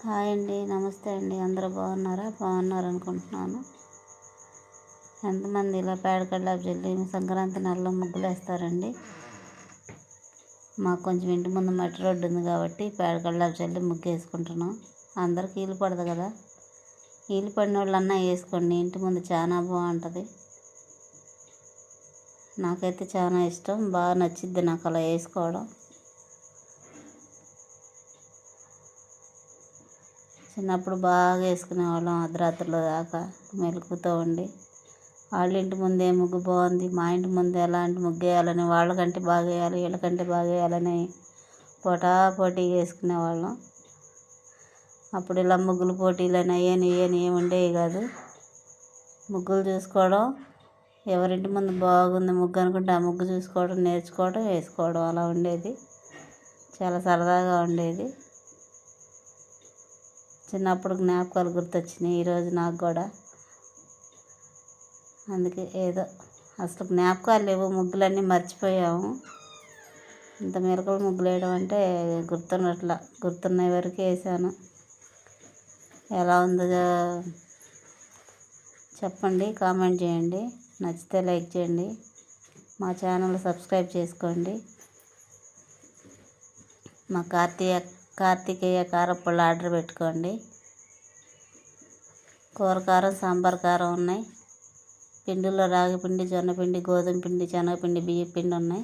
Hi అండి, నమస్తే అండి. అందరూ బాగున్నారా? బాగున్నారు అనుకుంటున్నాను. ఎంతమంది ఇలా పేడ కల్లాపు చల్లి సంక్రాంతి నెలలో ముగ్గులు వేస్తారండి? మాకు కొంచెం ఇంటి ముందు మట్టి రోడ్డు ఉంది కాబట్టి పేడ కల్లాపు చల్లి ముగ్గు వేసుకుంటున్నాం. అందరికి వీలు పడదు కదా, వీలు పడిన వాళ్ళన్నా వేసుకోండి. ఇంటి ముందు చాలా బాగుంటుంది. నాకైతే చాలా ఇష్టం, బాగా నచ్చిద్ది నాకు అలా వేసుకోవడం. చిన్నప్పుడు బాగా వేసుకునేవాళ్ళం, అర్ధరాత్రుల దాకా మెలుకుతూ ఉండి వాళ్ళ ఇంటి ముందు ఏ ముగ్గు బాగుంది, మా ఇంటి ముందు ఎలాంటి ముగ్గు వేయాలని, వాళ్ళకంటే బాగా వేయాలి వీళ్ళకంటే బాగా వేయాలని పోటాపోటీగా వేసుకునేవాళ్ళం. అప్పుడు ఇలా ముగ్గులు పోటీలని ఏమి ఉండేవి కాదు. ముగ్గులు చూసుకోవడం, ఎవరింటి ముందు బాగుంది ముగ్గు అనుకుంటే ఆ ముగ్గు చూసుకోవడం, నేర్చుకోవడం, వేసుకోవడం అలా ఉండేది. చాలా సరదాగా ఉండేది. చిన్నప్పుడు జ్ఞాపకాలు గుర్తొచ్చినాయి ఈరోజు నాకు కూడా. అందుకే ఏదో అసలు జ్ఞాపకాలు లేవు, ముగ్గులన్నీ మర్చిపోయాము. ఇంత మెలకువలు ముగ్గులు వేయడం అంటే గుర్తున్న వరకు వేసాను. ఎలా ఉందో చెప్పండి, కామెంట్ చేయండి. నచ్చితే లైక్ చేయండి. మా ఛానల్ సబ్స్క్రైబ్ చేసుకోండి. మా కార్తికేయ కారప్పళ్ళు ఆర్డర్ పెట్టుకోండి. కూర కారం, సాంబార్ కారం ఉన్నాయి. పిండిలో రాగి పిండి, జొన్న పిండి, గోధుమ పిండి, శనగపిండి, బియ్యం పిండి ఉన్నాయి.